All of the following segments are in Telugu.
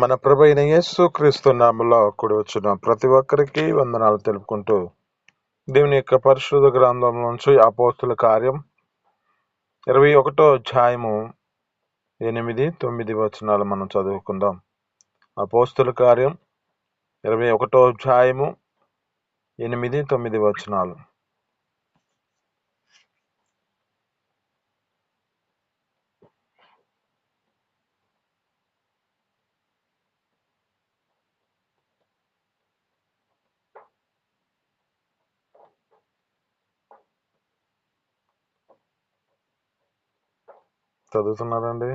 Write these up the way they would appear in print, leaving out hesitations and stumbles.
మన ప్రభు అయిన యేసుక్రీస్తు నామములో కూడి వచ్చిన ప్రతి ఒక్కరికి వందనాలు తెలుపుకుంటూ దేవుని యొక్క పరిశుద్ధ గ్రంథం నుంచి అపోస్తుల కార్యం 21వ అధ్యాయము 8, 9 వచనాలు మనం చదువుకుందాం. అపోస్తుల కార్యం 21వ అధ్యాయము 8, 9 వచనాలు. చదువుతున్నారండి?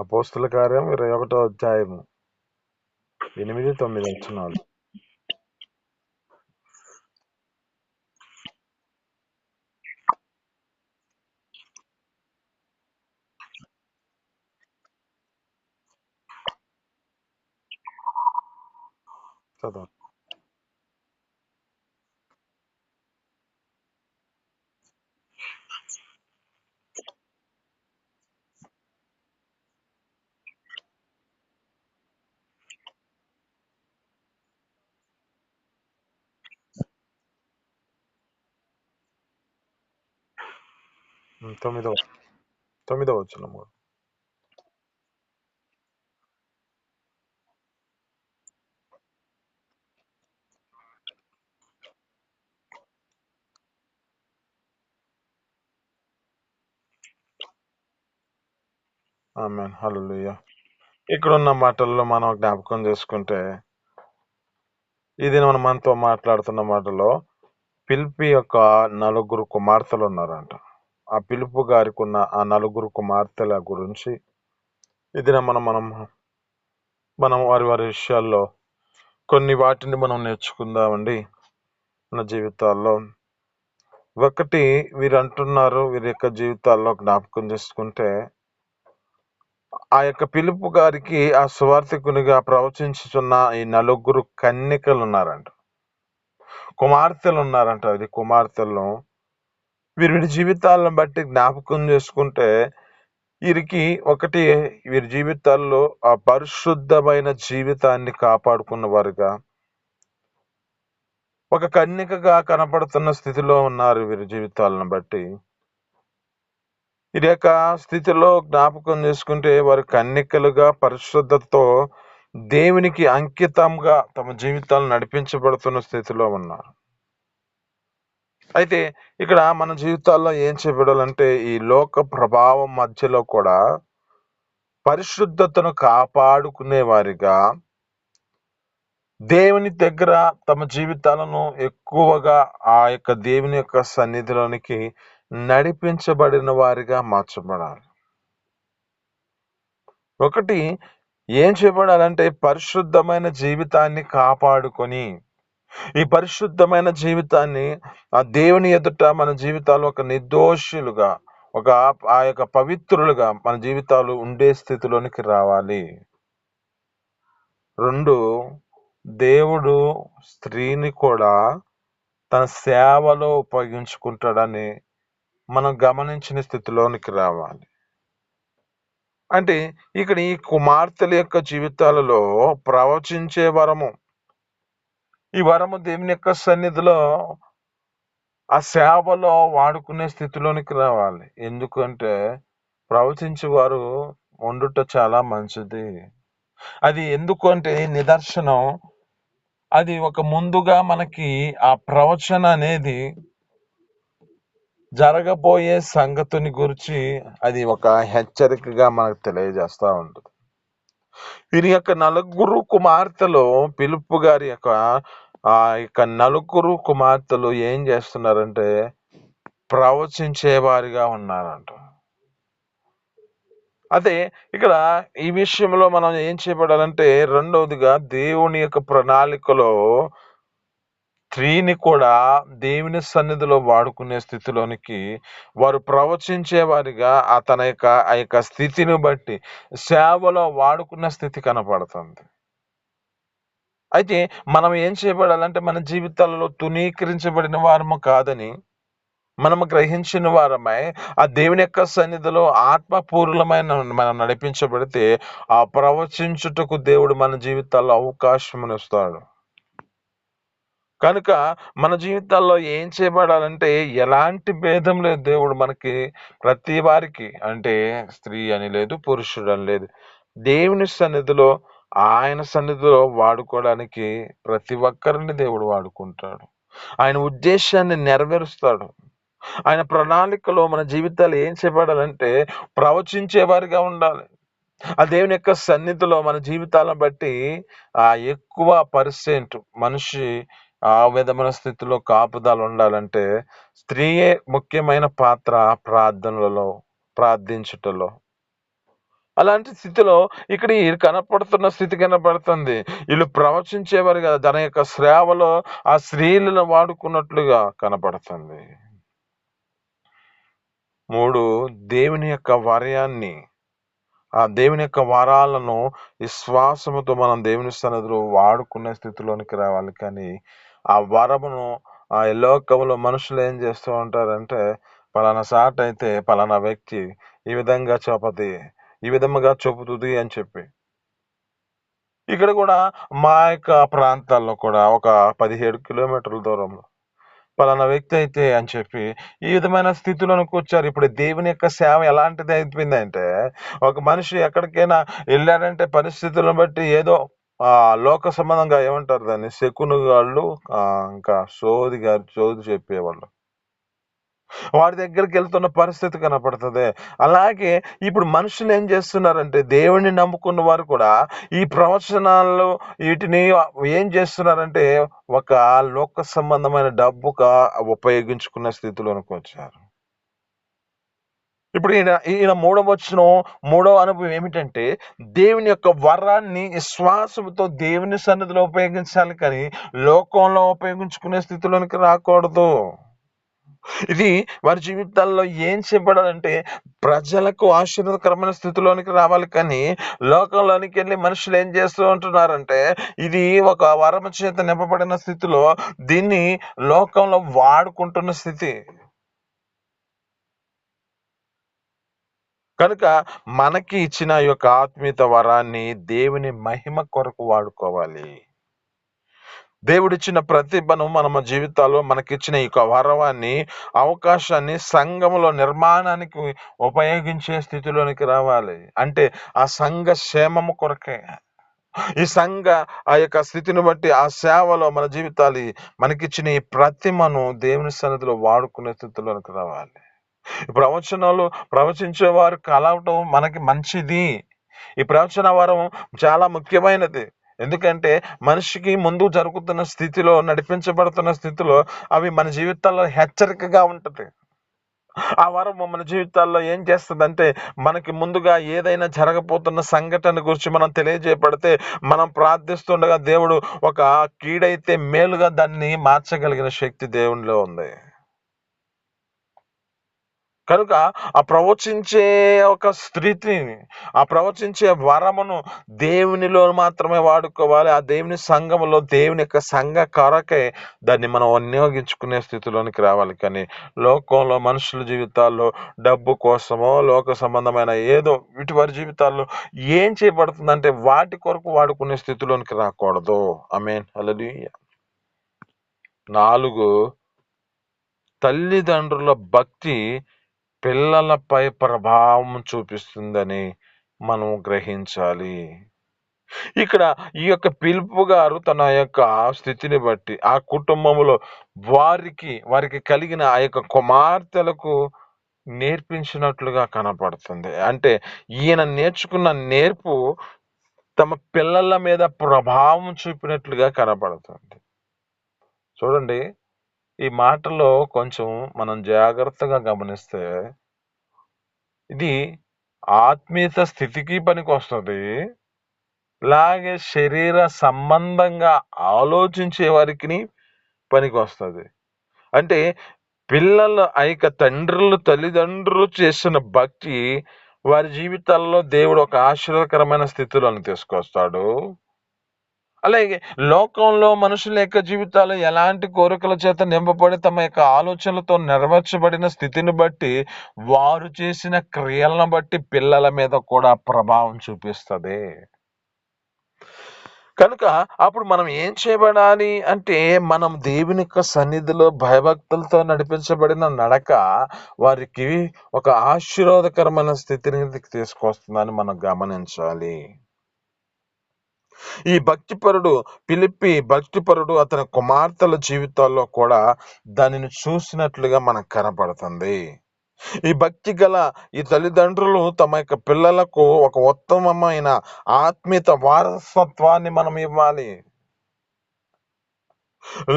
అపోస్తుల కార్యం 21వ అధ్యాయము 8, 9 వచనాలు. చదువు. 9వ వచనము. ఆమేన్. హల్లెలూయా. ఇక్కడున్న మాటల్లో మనం జ్ఞాపకం చేసుకుంటే ఇది మనతో మాట్లాడుతున్న మాటలో పిలిపి యొక్క 4 కుమార్తెలు ఉన్నారంట. ఆ పిలుపు గారికి ఉన్న ఆ 4 కుమార్తెల గురించి ఇది మనం వారి విషయాల్లో కొన్ని వాటిని మనం నేర్చుకుందామండి మన జీవితాల్లో. ఒకటి వీరు అంటున్నారు, వీరి యొక్క జీవితాల్లో జ్ఞాపకం చేసుకుంటే ఆ యొక్క పిలుపు గారికి ఆ సువార్థికునిగా ప్రవచించుచున్న ఈ 4 కన్యకలు ఉన్నారంట, కుమార్తెలు ఉన్నారంట. ఇది కుమార్తెలను వీరి జీవితాలను బట్టి జ్ఞాపకం చేసుకుంటే వీరి జీవితాల్లో ఆ పరిశుద్ధమైన జీవితాన్ని కాపాడుకున్న వారుగా ఒక కన్యకగా కనపడుతున్న స్థితిలో ఉన్నారు. వీరి జీవితాలను బట్టి ఇది యొక్క స్థితిలో జ్ఞాపకం చేసుకుంటే వారి కన్యకలుగా పరిశుద్ధతతో దేవునికి అంకితంగా తమ జీవితాలు నడిపించబడుతున్న స్థితిలో ఉన్నారు. అయితే ఇక్కడ మన జీవితాల్లో ఏం చేయబడాలంటే ఈ లోక ప్రభావం మధ్యలో కూడా పరిశుద్ధతను కాపాడుకునే వారిగా దేవుని దగ్గర తమ జీవితాలను ఎక్కువగా ఆ యొక్క దేవుని యొక్క సన్నిధిలోనికి నడిపించబడిన వారిగా మార్చబడాలి. ఒకటి ఏం చేయబడాలంటే పరిశుద్ధమైన జీవితాన్ని కాపాడుకొని ఈ పరిశుద్ధమైన జీవితాన్ని ఆ దేవుని ఎదుట మన జీవితాలు ఒక నిర్దోషులుగా ఆ యొక్క పవిత్రులుగా మన జీవితాలు ఉండే స్థితిలోనికి రావాలి. 2, దేవుడు స్త్రీని కూడా తన సేవలో ఉపయోగించుకుంటాడని మనం గమనించిన స్థితిలోనికి రావాలి. అంటే ఇక్కడ ఈ కుమార్తెల యొక్క జీవితాలలో ప్రవచించే వరము, ఈ వరము దేవుని యొక్క సన్నిధిలో ఆ సేవలో వాడుకునే స్థితిలోనికి రావాలి. ఎందుకంటే ప్రవచించేవారు ఉండుట చాలా మంచిది. అది ఎందుకంటే నిదర్శనం, అది ఒక ముందుగా మనకి ఆ ప్రవచన అనేది జరగబోయే సంగతిని గురించి అది ఒక హెచ్చరికగా మనకు తెలియజేస్తా ఉంటుంది. వీరి యొక్క 4 కుమార్తెలు పిలుపు గారి యొక్క ఆ యొక్క 4 కుమార్తెలు ఏం చేస్తున్నారంటే ప్రవచించే వారిగా ఉన్నారంట. అదే ఇక్కడ ఈ విషయంలో మనం ఏం చేయబడాలంటే రెండవదిగా దేవుని యొక్క ప్రణాళికలో స్త్రీని కూడా దేవుని సన్నిధిలో వాడుకునే స్థితిలోనికి వారు ప్రవచించే వారిగా ఆ యొక్క స్థితిని బట్టి సేవలో వాడుకున్న స్థితి కనపడుతుంది. అయితే మనం ఏం చేయబడాలంటే మన జీవితాలలో తునీకరించబడిన వారము కాదని మనము గ్రహించిన వారమై ఆ దేవుని యొక్క సన్నిధిలో ఆత్మపూర్వమైన మనం నడిపించబడితే ఆ ప్రవచించుటకు దేవుడు మన జీవితాల్లో అవకాశమునిస్తాడు. కనుక మన జీవితాల్లో ఏం చేయబడాలంటే ఎలాంటి భేదం లేదు. దేవుడు మనకి ప్రతి వారికి, అంటే స్త్రీ అని లేదు, పురుషుడు అని లేదు, దేవుని సన్నిధిలో, ఆయన సన్నిధిలో వాడుకోవడానికి ప్రతి ఒక్కరిని దేవుడు వాడుకుంటాడు. ఆయన ఉద్దేశాన్ని నెరవేరుస్తాడు. ఆయన ప్రణాళికలో మన జీవితాలు ఏం చేయబడాలంటే ప్రవచించేవారిగా ఉండాలి. ఆ దేవుని యొక్క సన్నిధిలో మన జీవితాలను బట్టి ఎక్కువ పర్సెంట్ మనిషి ఆ విధమైన స్థితిలో కాపుదల ఉండాలంటే స్త్రీయే ముఖ్యమైన పాత్ర ప్రార్థనలలో, ప్రార్థించుటలో. అలాంటి స్థితిలో ఇక్కడ ఈ కనపడుతున్న స్థితి కనపడుతుంది. వీళ్ళు ప్రవచించేవారు కదా, తన యొక్క సేవలో ఆ స్త్రీలను వాడుకున్నట్లుగా కనపడుతుంది. 3, దేవుని యొక్క వర్యాన్ని, ఆ దేవుని యొక్క వరాలను విశ్వాసముతో మనం దేవుని సన్నిధిలో వాడుకునే స్థితిలోనికి రావాలి. కానీ ఆ వరమును ఈ లోకంలో మనుషులు ఏం చేస్తూ ఉంటారంటే, పలానా సాట అయితే పలానా వ్యక్తి ఈ విధంగా ఈ విధముగా చెబుతుంది అని చెప్పి. ఇక్కడ కూడా మా యొక్క ప్రాంతాల్లో కూడా ఒక 17 కిలోమీటర్ల దూరంలో పలానా వ్యక్తి అయితే అని చెప్పి ఈ విధమైన స్థితిలోనికి వచ్చారు. ఇప్పుడు దేవుని యొక్క సేవ ఎలాంటిది అయిపోయిందంటే, ఒక మనిషి ఎక్కడికైనా వెళ్ళాడంటే పరిస్థితులను బట్టి ఏదో లోక సంబంధంగా ఏమంటారు దాన్ని, శకునుగాళ్ళు, ఇంకా సోది చెప్పేవాళ్ళు, వాడి దగ్గరికి వెళ్తున్న పరిస్థితి కనపడుతుంది. అలాగే ఇప్పుడు మనుషులు ఏం చేస్తున్నారంటే, దేవుణ్ణి నమ్ముకున్న వారు కూడా ఈ ప్రవచనాల్లో వీటిని ఏం చేస్తున్నారంటే ఒక లోక సంబంధమైన డబ్బుగా ఉపయోగించుకున్న స్థితిలోనికి వచ్చారు. ఇప్పుడు ఈయన మూడవ అనుభవం ఏమిటంటే, దేవుని యొక్క వరాన్ని విశ్వాసంతో దేవుని సన్నిధిలో ఉపయోగించాలి, కానీ లోకంలో ఉపయోగించుకునే స్థితిలోనికి రాకూడదు. ఇది వారి జీవితాల్లో ఏం చేయబడాలంటే ప్రజలకు ఆశీర్వాదకరమైన స్థితిలోనికి రావాలి, కానీ లోకంలోనికి వెళ్ళి మనుషులు ఏం చేస్తూ ఉంటున్నారంటే, ఇది ఒక వరము చేత నింపబడిన స్థితిలో దీన్ని లోకంలో వాడుకుంటున్న స్థితి. కనుక మనకి ఇచ్చిన యొక్క ఆత్మీయత వరాన్ని దేవుని మహిమ కొరకు వాడుకోవాలి. దేవుడిచ్చిన ప్రతిభను మన జీవితాల్లో మనకిచ్చిన ఈ వరవాన్ని, అవకాశాన్ని సంఘములో నిర్మాణానికి ఉపయోగించే స్థితిలోనికి రావాలి. అంటే ఆ సంఘ క్షేమము కొరకే. ఈ సంఘ ఆ యొక్క స్థితిని బట్టి ఆ సేవలో మన జీవితాలు మనకిచ్చిన ఈ ప్రతిమను దేవుని సన్నిధిలో వాడుకునే స్థితిలోనికి రావాలి. ప్రవచనాలు ప్రవచించేవారు కలవటం మనకి మంచిది. ఈ ప్రవచన వరం చాలా ముఖ్యమైనది. ఎందుకంటే మనిషికి ముందు జరుగుతున్న స్థితిలో, నడిపించబడుతున్న స్థితిలో అవి మన జీవితాల్లో హెచ్చరికగా ఉంటది. ఆ వరం మన జీవితాల్లో ఏం చేస్తుందంటే, మనకి ముందుగా ఏదైనా జరగబోతున్న సంఘటన గురించి మనం తెలియజేయబడితే, మనం ప్రార్థిస్తుండగా దేవుడు ఒక కీడైతే మేలుగా దాన్ని మార్చగలిగిన శక్తి దేవునిలో ఉంది. కనుక ఆ ప్రవచించే ఒక స్థితిని, ఆ ప్రవచించే వరమును దేవునిలో మాత్రమే వాడుకోవాలి. ఆ దేవుని సంఘములో దేవుని యొక్క సంఘ కొరకే దాన్ని మనం వినియోగించుకునే స్థితిలోనికి రావాలి. కానీ లోకంలో మనుషుల జీవితాల్లో డబ్బు కోసమో, లోక సంబంధమైన ఏదో వీటి వారి జీవితాల్లో ఏం చేయబడుతుందంటే వాటి కొరకు వాడుకునే స్థితిలోనికి రాకూడదు. ఆమేన్, హల్లెలూయా. 4, తల్లిదండ్రుల భక్తి పిల్లలపై ప్రభావం చూపిస్తుందని మనం గ్రహించాలి. ఇక్కడ ఈ యొక్క పిలుపు గారు తన యొక్క స్థితిని బట్టి ఆ కుటుంబంలో వారికి కలిగిన ఆ యొక్క కుమార్తెలకు నేర్పించినట్లుగా కనపడుతుంది. అంటే ఈయన నేర్చుకున్న నేర్పు తమ పిల్లల మీద ప్రభావం చూపినట్లుగా కనపడుతుంది. చూడండి, ఈ మాటలో కొంచెం మనం జాగ్రత్తగా గమనిస్తే ఇది ఆత్మీయత స్థితికి పనికొస్తుంది, అలాగే శరీర సంబంధంగా ఆలోచించే వారికి పనికొస్తుంది. అంటే పిల్లల తల్లిదండ్రులు చేసిన భక్తి వారి జీవితాల్లో దేవుడు ఒక ఆశీర్వాదకరమైన స్థితిలోని తీసుకొస్తాడు. అలాగే లోకంలో మనుషుల యొక్క జీవితాలు ఎలాంటి కోరికల చేత నింపబడి తమ యొక్క ఆలోచనలతో నెరవేర్చబడిన స్థితిని బట్టి వారు చేసిన క్రియలను బట్టి పిల్లల మీద కూడా ప్రభావం చూపిస్తది. కనుక అప్పుడు మనం ఏం చేయబడాలి అంటే, మనం దేవుని యొక్క సన్నిధిలో భయభక్తులతో నడిపించబడిన నడక వారికి ఒక ఆశీర్వాదకరమైన స్థితిని తీసుకొస్తుందని మనం గమనించాలి. ఈ భక్తిపరుడు అతని కుమార్తెల జీవితాల్లో కూడా దానిని చూసినట్లుగా మనకు కనపడుతుంది. ఈ తల్లిదండ్రులు తమ యొక్క పిల్లలకు ఒక ఉత్తమమైన ఆత్మీయత వారసత్వాన్ని మనం ఇవ్వాలి.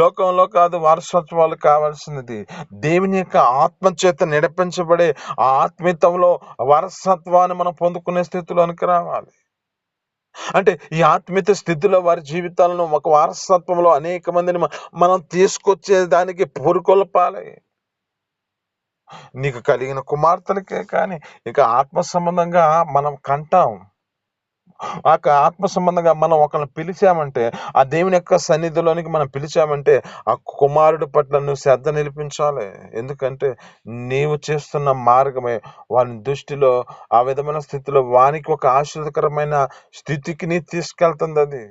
లోకంలో కాదు వారసత్వాలు కావాల్సినది. దేవుని యొక్క ఆత్మ చేత నడిపించబడే ఆ ఆత్మీయతలో వారసత్వాన్ని మనం పొందుకునే స్థితిలోనికి రావాలి. అంటే ఈ ఆత్మీయత స్థితిలో వారి జీవితాలను ఒక వారసత్వంలో అనేక మందిని మనం తీసుకొచ్చే దానికి పురుకొల్పాలి. నీకు కలిగిన కుమార్తెలకే కానీ ఇక ఆత్మ సంబంధంగా మనం కంటాం. ఆత్మ సంబంధంగా మనం ఒకరిని పిలిచామంటే, ఆ దేవుని యొక్క సన్నిధిలోనికి మనం పిలిచామంటే, ఆ కుమారుడి పట్ల నువ్వు శ్రద్ధ నిలిపించాలి. ఎందుకంటే నీవు చేస్తున్న మార్గమే వాని దృష్టిలో ఆ విధమైన స్థితిలో వానికి ఒక ఆశీర్వదకరమైన స్థితికి నీ తీసుకెళ్తుంది అది.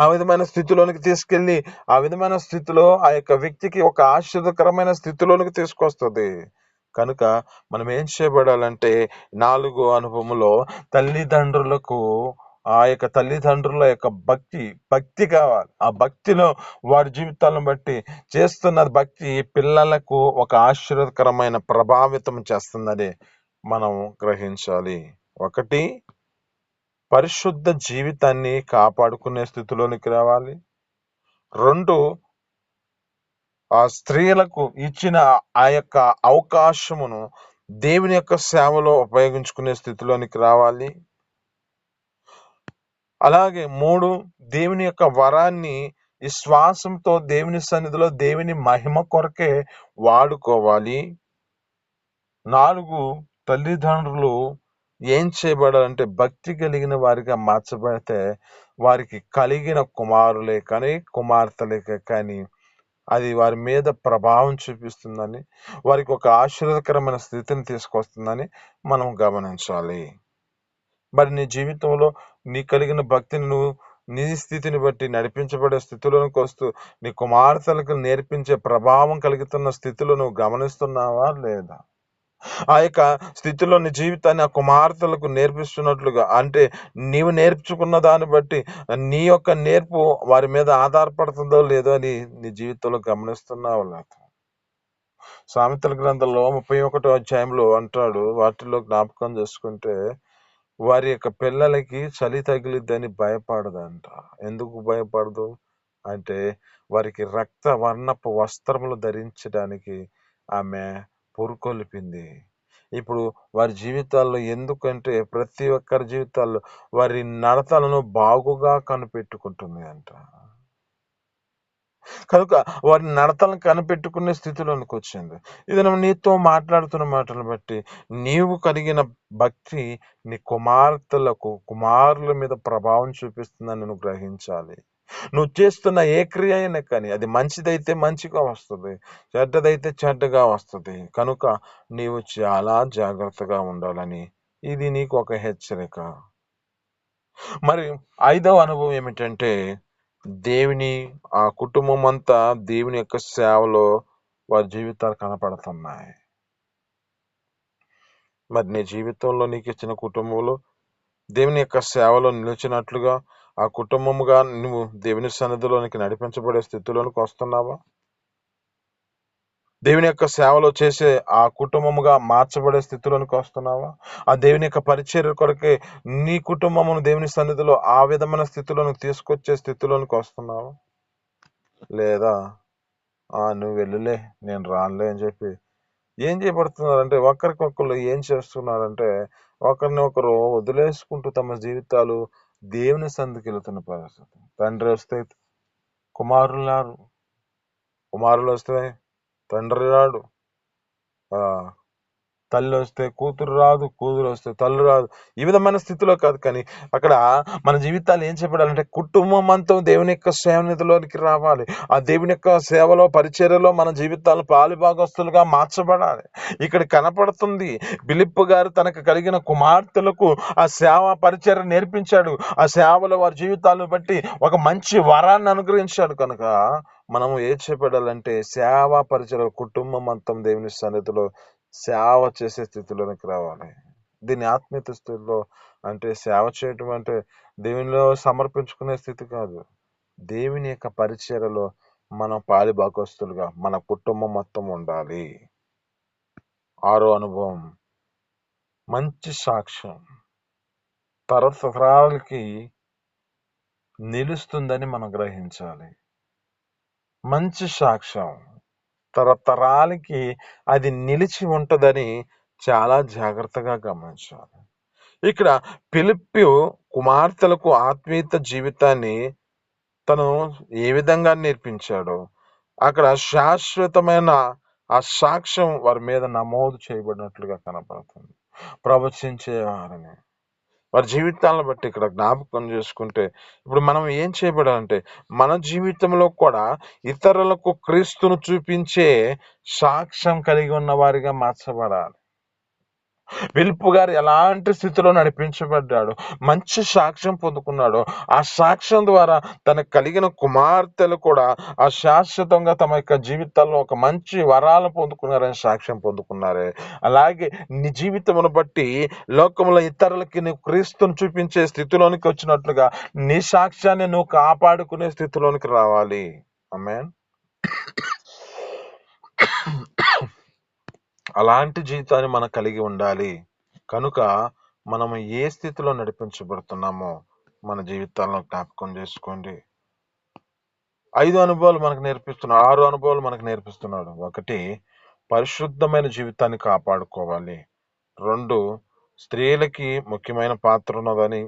ఆ విధమైన స్థితిలోనికి తీసుకెళ్ళి ఆ విధమైన స్థితిలో ఆ యొక్క వ్యక్తికి ఒక ఆశీర్వదకరమైన స్థితిలోనికి తీసుకొస్తుంది. కనుక మనం ఏం చేయబడాలంటే 4 అనుభవములో తల్లిదండ్రులకు ఆ యొక్క తల్లిదండ్రుల యొక్క భక్తి కావాలి. ఆ భక్తిలో వారి జీవితాలను బట్టి చేస్తున్న భక్తి పిల్లలకు ఒక ఆశీర్వదకరమైన ప్రభావితం చేస్తుందని మనం గ్రహించాలి. 1 పరిశుద్ధ జీవితాన్ని కాపాడుకునే స్థితిలోనికి రావాలి. 2 ఆ స్త్రీలకు ఇచ్చిన ఆ యొక్క అవకాశమును దేవుని యొక్క సేవలో ఉపయోగించుకునే స్థితిలోనికి రావాలి. అలాగే 3 దేవుని యొక్క వరాన్ని విశ్వాసంతో దేవుని సన్నిధిలో దేవుని మహిమ కొరకే వాడుకోవాలి. 4 తల్లిదండ్రులు ఏం చేయబడాలంటే భక్తి కలిగిన వారిగా మార్చబడితే వారికి కలిగిన కుమారులే కానీ కుమార్తెలే కానీ అది వారి మీద ప్రభావం చూపిస్తుందని, వారికి ఒక ఆశీర్వాదకరమైన స్థితిని తీసుకొస్తుందని మనం గమనించాలి. మరి నీ జీవితంలో నీ కలిగిన భక్తిని నువ్వు నీ స్థితిని బట్టి నడిపించబడే స్థితిలోనికి వస్తూ నీ కుమార్తెలకు నేర్పించే ప్రభావం కలుగుతున్న స్థితిలో నువ్వు గమనిస్తున్నావా లేదా? ఆ యొక్క స్థితిలో నీ జీవితాన్ని ఆ కుమార్తెలకు నేర్పిస్తున్నట్లుగా, అంటే నీవు నేర్చుకున్న దాన్ని బట్టి నీ యొక్క నేర్పు వారి మీద ఆధారపడుతుందో లేదో అని నీ జీవితంలో గమనిస్తున్నావు లేదా? సామెతల గ్రంథంలో 31వ అధ్యాయంలో అంటాడు, వాటిలో జ్ఞాపకం చేసుకుంటే వారి యొక్క పిల్లలకి చలి తగిలిద్దని భయపడదంట. ఎందుకు భయపడదు అంటే వారికి రక్త వర్ణపు వస్త్రములు ధరించడానికి ఆమె పురుకొల్పింది. ఇప్పుడు వారి జీవితాల్లో ఎందుకంటే ప్రతి ఒక్కరి జీవితాల్లో వారి నడతలను బాగుగా కనిపెట్టుకుంటుంది అంట. కనుక వారి నడతలను కనిపెట్టుకునే స్థితిలోనికి వచ్చింది. ఇది నీతో మాట్లాడుతున్న మాటలు బట్టి నీవు కలిగిన భక్తి నీ కుమారుల మీద ప్రభావం చూపిస్తుందని నువ్వు గ్రహించాలి. నువ్వు చేస్తున్న ఏ క్రియ అయినా కానీ అది మంచిదైతే మంచిగా వస్తుంది, చెడ్డదైతే చెడ్డగా వస్తుంది. కనుక నీవు చాలా జాగ్రత్తగా ఉండాలని ఇది నీకు ఒక హెచ్చరిక. మరి 5వ అనుభవం ఏమిటంటే ఆ కుటుంబం అంతా దేవుని యొక్క సేవలో వారి జీవితాలు కనపడుతున్నాయి. మరి నీ జీవితంలో నీకు ఇచ్చిన కుటుంబంలో దేవుని యొక్క సేవలో నిలిచినట్లుగా ఆ కుటుంబముగా నువ్వు దేవుని సన్నిధిలోనికి నడిపించబడే స్థితిలోనికి వస్తున్నావా? దేవుని యొక్క సేవలో చేసే ఆ కుటుంబముగా మార్చబడే స్థితిలోనికి వస్తున్నావా? ఆ దేవుని యొక్క పరిచర్య కొరకే నీ కుటుంబమును దేవుని సన్నిధిలో ఆ విధమైన స్థితిలోనికి తీసుకొచ్చే స్థితిలోనికి వస్తున్నావా? లేదా నువ్వు వెళ్ళులే, నేను రానులే అని చెప్పి ఏం చేయబడుతున్నారంటే ఒకరికొకరు ఏం చేస్తున్నారంటే ఒకరిని ఒకరు వదిలేసుకుంటూ తమ జీవితాలు దేవుని సందుకి వెళుతున్న పరిస్థితి. తండ్రి వస్తే కుమారులు రారు, కుమారులు వస్తే తండ్రి రాడు. తల్లి వస్తే కూతురు రాదు, కూతురు వస్తే తల్లి రాదు. ఈ విధమైన స్థితిలో కాదు, కానీ అక్కడ మన జీవితాలు ఏం చెప్పాలంటే కుటుంబం అంతా దేవుని యొక్క సేవనిధిలోనికి రావాలి. ఆ దేవుని యొక్క సేవలో పరిచర్యలో మన జీవితాలను పాలుభాగస్తులుగా మార్చబడాలి. ఇక్కడ కనపడుతుంది, ఫిలిప్పు గారు తనకు కలిగిన కుమార్తెలకు ఆ సేవ పరిచర్య నేర్పించాడు. ఆ సేవలో వారి జీవితాలను బట్టి ఒక మంచి వరాన్ని అనుగ్రహించాడు. కనుక మనము ఏం చేపడాలంటే సేవా పరిచర్య కుటుంబం అంతా దేవుని సన్నిధిలో సేవ చేసే స్థితిలోనికి రావాలి. దీన్ని ఆత్మీయత స్థితిలో అంటే సేవ చేయటం అంటే దేవునిలో సమర్పించుకునే స్థితి కాదు. దేవుని యొక్క పరిచర్యలో మనం పాలిభాగస్తులుగా మన కుటుంబం మొత్తం ఉండాలి. 6వ అనుభవం, మంచి సాక్ష్యం తరతరాలకి నిలుస్తుందని మనం గ్రహించాలి. మంచి సాక్ష్యం తరతరాలకి అది నిలిచి ఉంటుందని చాలా జాగ్రత్తగా గమనించాలి. ఇక్కడ ఫిలిప్పు కుమార్తెలకు ఆత్మీయత జీవితాన్ని తను ఏ విధంగా నేర్పించాడో అక్కడ శాశ్వతమైన ఆ సాక్ష్యం వారి మీద నమోదు చేయబడినట్లుగా కనపడుతుంది. ప్రవచించేవారని వారి జీవితాలను బట్టి ఇక్కడ జ్ఞాపకం చేసుకుంటే ఇప్పుడు మనం ఏం చేయబడాలంటే మన జీవితంలో కూడా ఇతరులకు క్రీస్తును చూపించే సాక్ష్యం కలిగి ఉన్న వారిగా మార్చబడాలి. ఫిలిప్పు గారు ఎలాంటి స్థితిలో నడిపించబడ్డాడు, మంచి సాక్ష్యం పొందుకున్నాడు. ఆ సాక్ష్యం ద్వారా తనకు కలిగిన కుమార్తెలు కూడా ఆ శాశ్వతంగా తమ యొక్క జీవితాల్లో ఒక మంచి వరాలు పొందుకున్నారని సాక్ష్యం పొందుకున్నారే. అలాగే నీ జీవితమును బట్టి లోకంలో ఇతరులకి నువ్వు క్రీస్తుని చూపించే స్థితిలోనికి వచ్చినట్లుగా నీ సాక్ష్యాన్ని నువ్వు కాపాడుకునే స్థితిలోనికి రావాలి. ఆమేన్. అలాంటి జీవితాన్ని మనం కలిగి ఉండాలి. కనుక మనము ఏ స్థితిలో నడిపించబడుతున్నామో మన జీవితాలను జ్ఞాపకం చేసుకోండి. 6 అనుభవాలు మనకు నేర్పిస్తున్నాడు. 1, పరిశుద్ధమైన జీవితాన్ని కాపాడుకోవాలి. 2, స్త్రీలకి ముఖ్యమైన పాత్ర ఉన్నదని,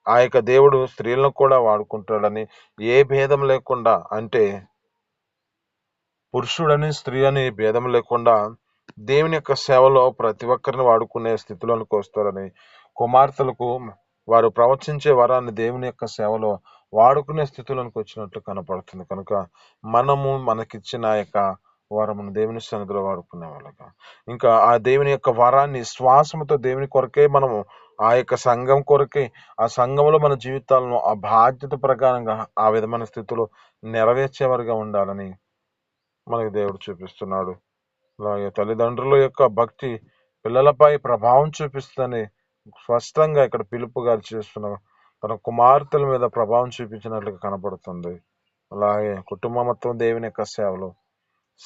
ఆ యొక్క దేవుడు స్త్రీలను కూడా వాడుకుంటాడని, ఏ భేదం లేకుండా అంటే పురుషుడని స్త్రీ అని భేదం లేకుండా దేవుని యొక్క సేవలో ప్రతి ఒక్కరిని వాడుకునే స్థితిలోనికి వస్తారని, కుమార్తెలకు వారు ప్రవచించే వరాన్ని దేవుని యొక్క సేవలో వాడుకునే స్థితిలోనికి వచ్చినట్లు కనపడుతుంది. కనుక మనము మనకిచ్చిన యొక్క వరమును దేవుని సన్నిధిలో వాడుకునే వాళ్ళగా, ఇంకా ఆ దేవుని యొక్క వరాన్ని శ్వాసముతో దేవుని కొరకే మనము ఆ యొక్క సంఘం కొరకే ఆ సంఘంలో మన జీవితాలను ఆ బాధ్యత ప్రకారంగా ఆ విధమైన స్థితిలో నెరవేర్చేవారుగా ఉండాలని మనకి దేవుడు చూపిస్తున్నాడు. అలాగే తల్లిదండ్రుల యొక్క భక్తి పిల్లలపై ప్రభావం చూపిస్తుందని స్పష్టంగా ఇక్కడ ఫిలిప్పు గారు చేస్తున్న తన కుమార్తెల మీద ప్రభావం చూపించినట్లుగా కనపడుతుంది. అలాగే కుటుంబం మొత్తం దేవుని యొక్క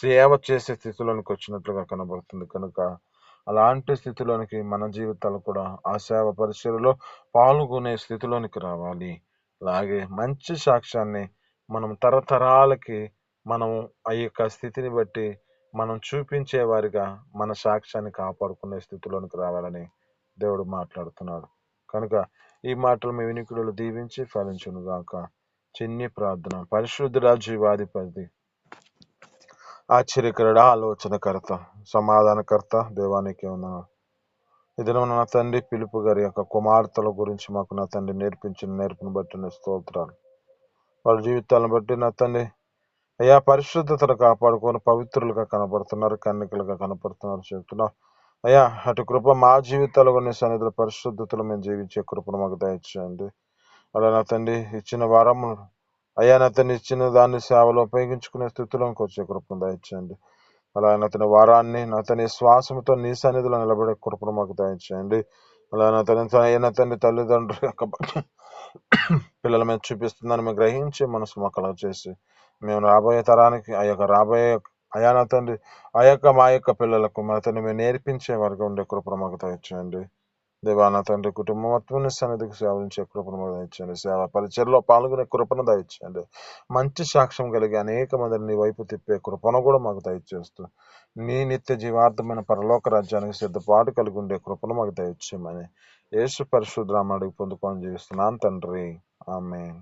సేవ చేసే స్థితిలోనికి వచ్చినట్లుగా కనబడుతుంది. కనుక అలాంటి స్థితిలోనికి మన జీవితాలు కూడా ఆ సేవ పరిచర్యలో పాల్గొనే స్థితిలోనికి రావాలి. అలాగే మంచి సాక్ష్యాన్ని మనం తరతరాలకి మనము ఆ యొక్క స్థితిని బట్టి మనం చూపించే వారిగా మన సాక్ష్యాన్ని కాపాడుకునే స్థితిలోనికి రావాలని దేవుడు మాట్లాడుతున్నాడు. కనుక ఈ మాటలు మీ వినికిడులు దీవించి ఫలించును గాక. చిన్ని ప్రార్థన. పరిశుద్ధుడా, జీవాధిపతి, ఆశ్చర్యకరుడ, ఆలోచనకర్త, సమాధానకర్త, దేవానికి ఉన్నాను. ఇది నా తండ్రి ఫిలిప్పు గారి యొక్క కుమార్తెల గురించి మాకు నా తండ్రి నేర్పించిన నేర్పును బట్టి నా స్తోత్రాలు. వాళ్ళ జీవితాలను బట్టి నా తండ్రి అయ్యా పరిశుద్ధతను కాపాడుకొని పవిత్రులుగా కనపడుతున్నారు, కన్నికలుగా కనపడుతున్నారు చెప్తున్నావు. అయ్యా అటు కృప మా జీవితాలు కొన్ని సన్నిధుల పరిశుద్ధతలు మేము జీవించే కృపను మాకు దయచేయండి. అలా నా తండ్రి ఇచ్చిన వారము అయ్యా నా తండ్రి ఇచ్చిన దాన్ని సేవలో ఉపయోగించుకునే స్థితిలోకి వచ్చే కృపను దయచేయండి. అలా నా తన వారాన్ని నా తన శ్వాసంతో నీ సన్నిధిలో నిలబడే కృపను మాకు దయచేయండి. అలా నా తండ్రి తల్లిదండ్రుల యొక్క పిల్లల మీద చూపిస్తుందని మేము గ్రహించి మనసు మొక్కలు చేసి మేము రాబోయే తరానికి అయా నా తండ్రి మా యొక్క పిల్లలకు మా తండ్రి మేము నేర్పించే వారికి ఉండే కృపను మాకు దయచేయండి. దేవా నా తండ్రి కుటుంబం మొత్తం సన్నిధికి సేవించే కృపను మాకు దయచేయండి. సేవ పరిచర్లో పాల్గొనే కృపను దయచేయండి. మంచి సాక్ష్యం కలిగి అనేక మందిని నీ వైపు తిప్పే కృపను కూడా మాకు దయచేస్తూ నీ నిత్య జీవార్థమైన పరలోక రాజ్యానికి సిద్ధపాటు కలిగి ఉండే కృపను మాకు దయచేయమని యేసు పరిశుద్ధ నామమున పొందుకొని జీవిస్తున్నాను తండ్రి. ఆమేన్.